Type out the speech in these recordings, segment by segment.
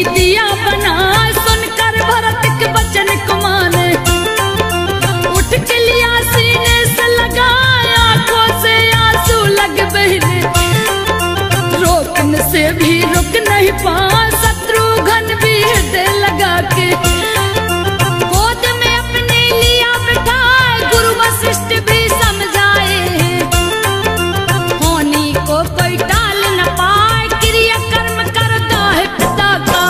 दिया बना सुनकर भरत के वचन को माने। उठ के लिया सीने से लगाया, आंखों से आंसू लग बहने। रोकने से भी रुक नहीं पा शत्रुघ्न भी हृदय लगा के। गोद में अपने लिया बिठाए, गुरु वशिष्ठ भी समझाए। होनी को कोई टाल न पाए, क्रिया कर्म करता है पिता का।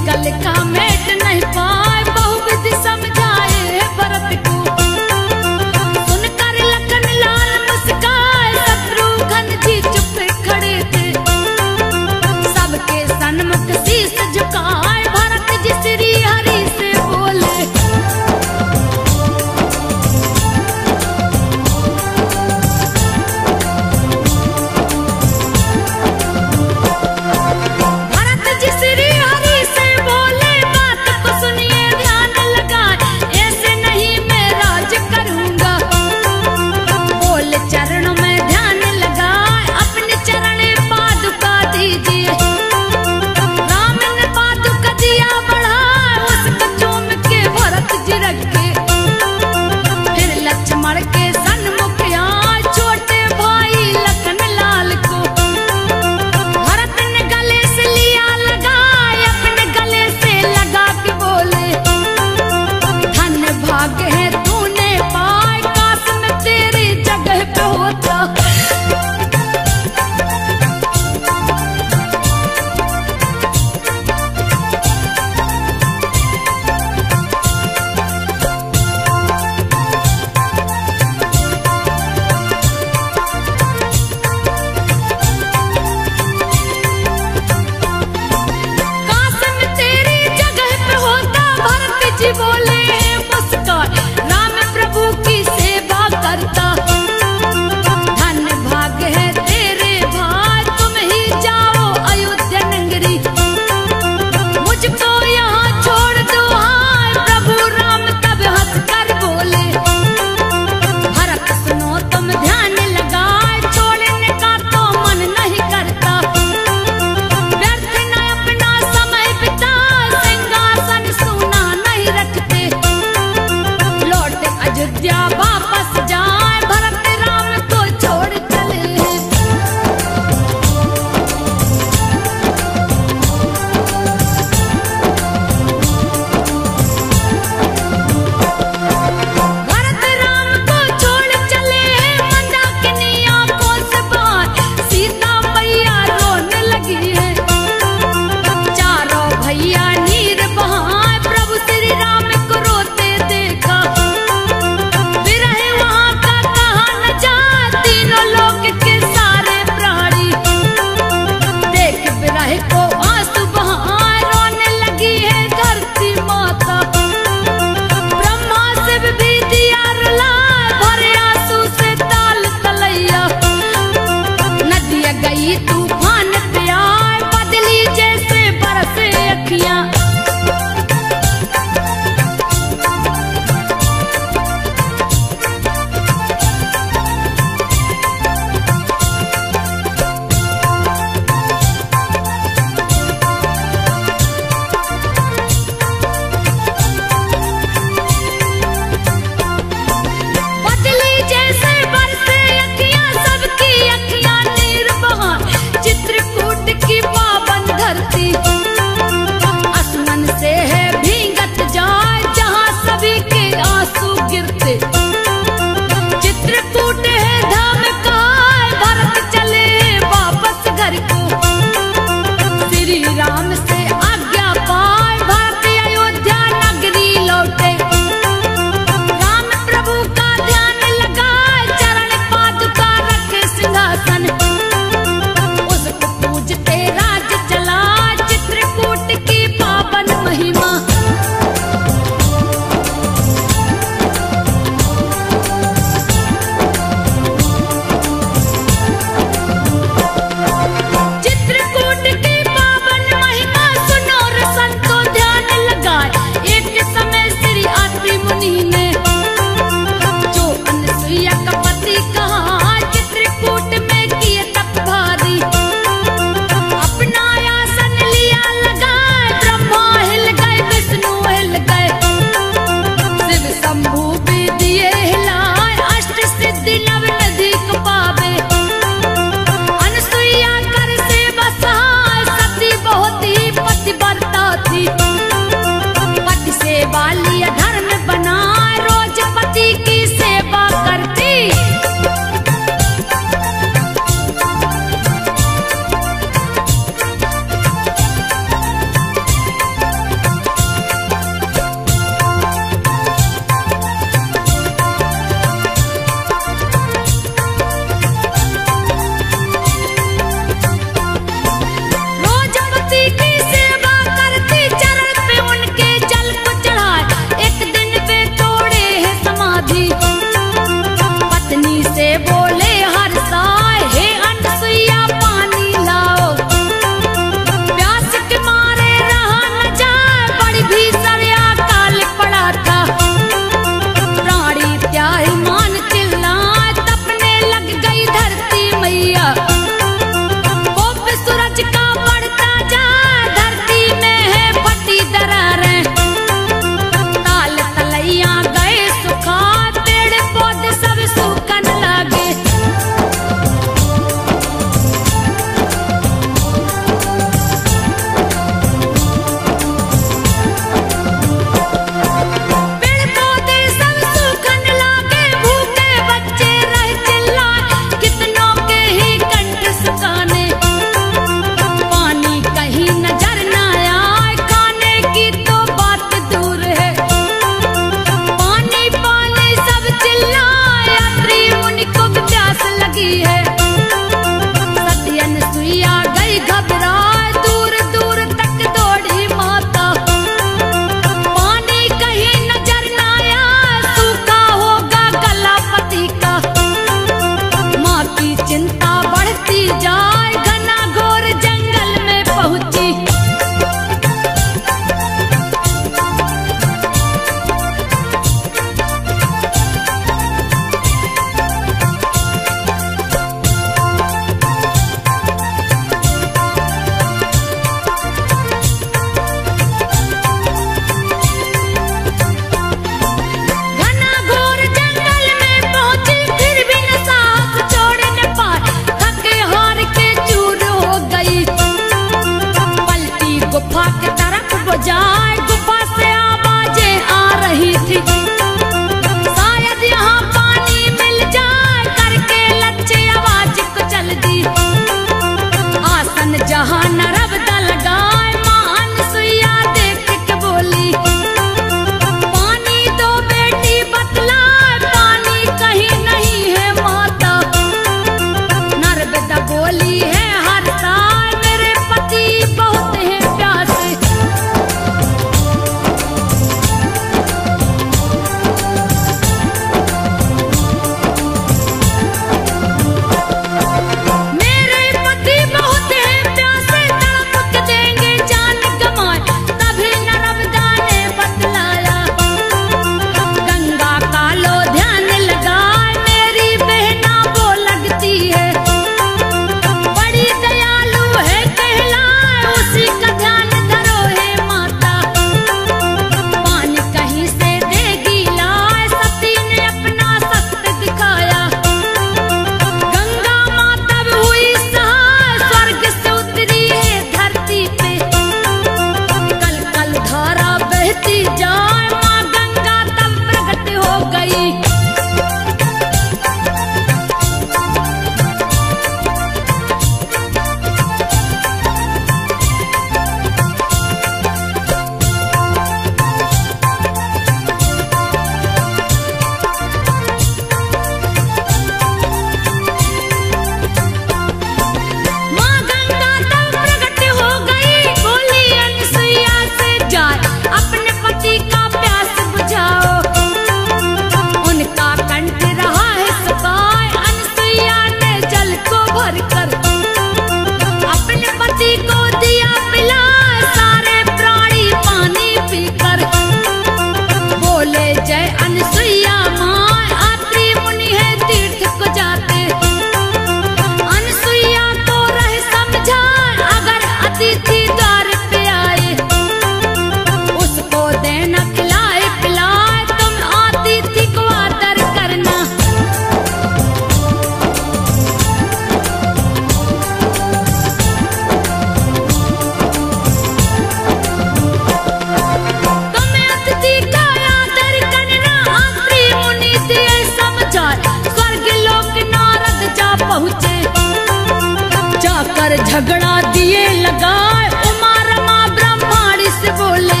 पर झगड़ा दिए लगाए। उमा रमा ब्रह्माणी से बोले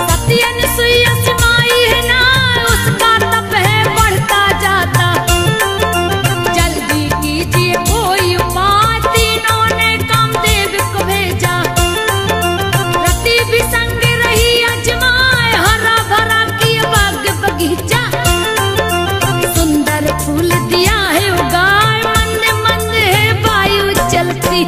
सत्यन सुयस माई है ना, उसका तप है बढ़ता जाता। जल्दी कीजिए कोई उपाय, तीनों ने कामदेव को भेजा। रति भी संग रही अजमाए, हरा भरा किया बाग बगीचा। सुंदर फूल दिया है उगाए, मंद मंद है वायु चलती।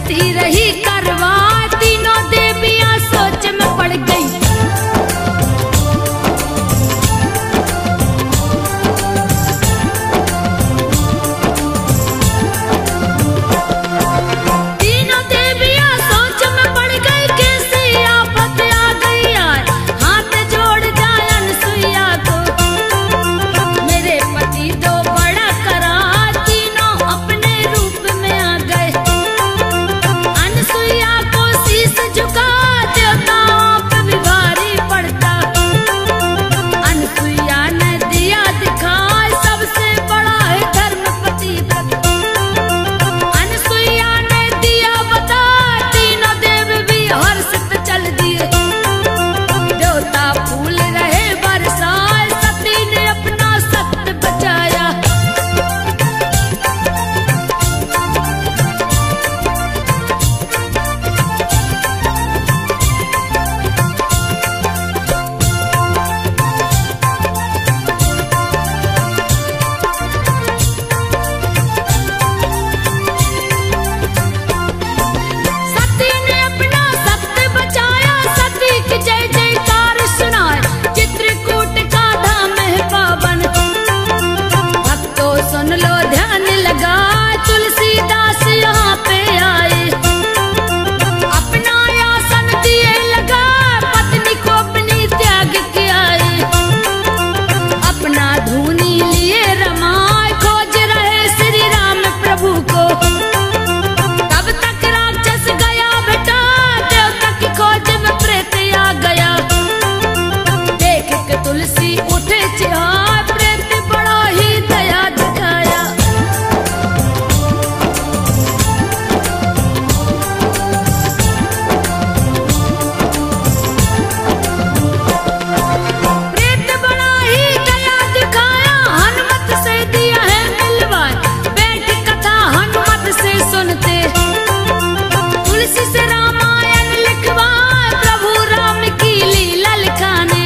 करती रही करवा, तीनों देवियां सोच में पड़ गई। तीनों देवियां सोच में पड़ गई, कैसी आफत आ गई यार, हाथ जोड़ जाए अनसुईया को। मेरे पति दो बड़ा करा, तीनों अपने रूप में आ गए। अनसुईया को शीश झुका, देवताओं पे भी भारी पड़ता। अनसुईया ने दिया दिखाए, सबसे बड़ा है धर्मपति व्रत। अनसुईया ने दिया बता, तीनों देव भी हर्षित चल दिए। देवता फूल रहे बरसाए, सती ने अपना सत्य बचाया। सती ने अपना सत्य बचाया, सती की जय जयकार सुनाए। चित्रकूट का धाम है पावन, भक्तों सुन लो ध्यान लगा, तुलसीदास यहाँ पे आए। अपना आसन दिए लगा, पत्नी को अपनी त्याग के आए। अपना धूनी लिए रमाए, खोज रहे श्री राम प्रभु को। तब तक राक्षस गया बेटा, देवता की खोज में प्रेत आ गया। देख के तुलसी उठे चिहाय, प्रेत बड़ा ही दया दिखाया। प्रेत बड़ा ही दया दिखाया, हनुमत से दिया है मिलवाए। बैठ कथा हनुमत से सुनते, तुलसी से रामायण लिखवाए। प्रभु राम की लीला लिखाने,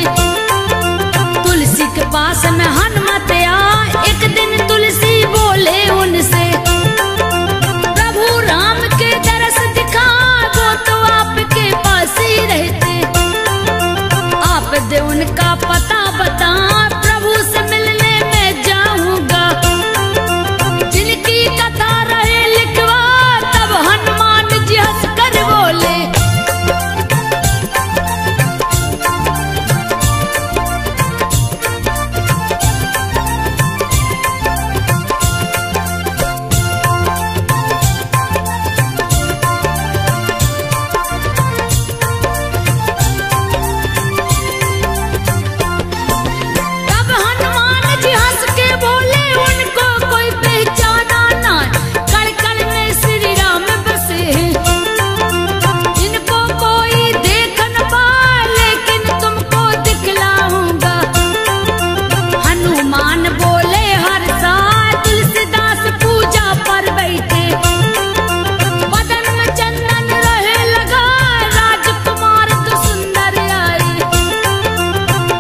तुलसी के पास में हनुमत आए। एक दिन तुलसी बोले उनसे, प्रभु राम के दरस दिखा, वो तो आपके पास ही रहते। आप दे उनका पता बता, प्रभु से मिलने में जाऊंगा। जिनकी कथा रहे लिखवा, तब हनुमान जी हंस कर बोले। तब हनुमान जी हंस के बोले, उनको कोई पहचाना ना, कण कण में श्री राम बसे हैं। इनको कोई देख न पाए, लेकिन तुमको दिखलाऊंगा। हनुमान बोले हर साल, तुलसीदास पूजा पर बैठे। बदन में चंदन रहे लगा, राजकुमार तो सुंदर आए।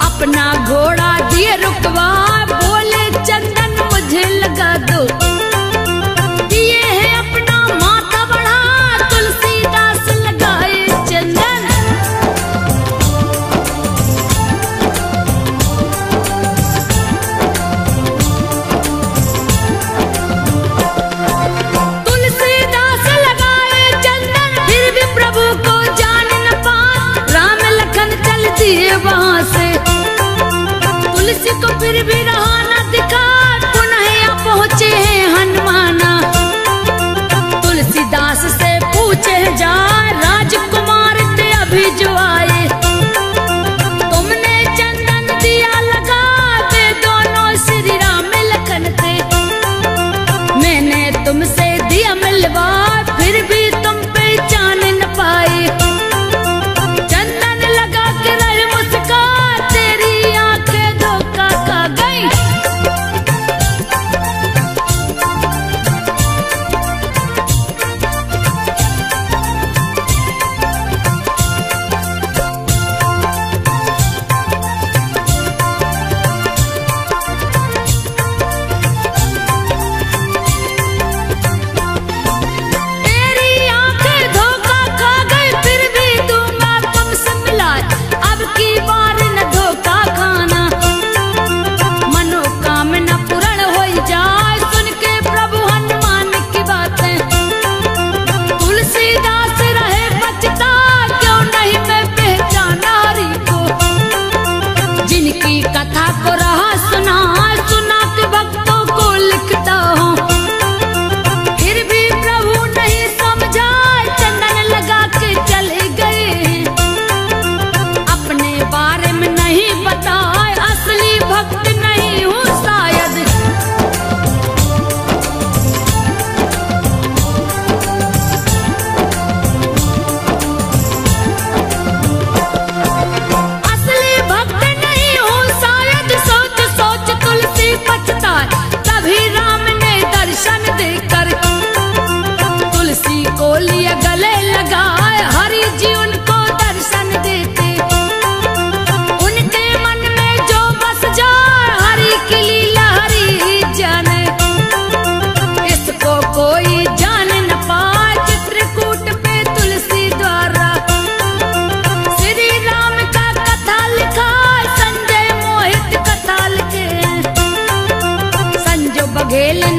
अपना घोड़ा दिए रुकवा, बोले चंदन मुझे लगा दो। दिए है अपना माथा बढ़ा, तुलसीदास लगाए चंदन। तुलसीदास लगाए चंदन, फिर भी प्रभु को जान न पा। राम लखन चल दिए वहां से, तुलसी को फिर भी रहा न दिखा। पुनः यहाँ पहुंचे हैं हनुमाना, तुलसीदास से पूछे जा, राजकुमार थे अभी जो आए। तुमने चंदन दिया लगा, वे दोनों श्री राम लखन थे। मैंने तुमसे दिया मिलवा, फिर भी तुम पहचान न पाए। चंदन लगा के रहे मुस्कान, तेरी आंखें धोखा खा गई। हेलन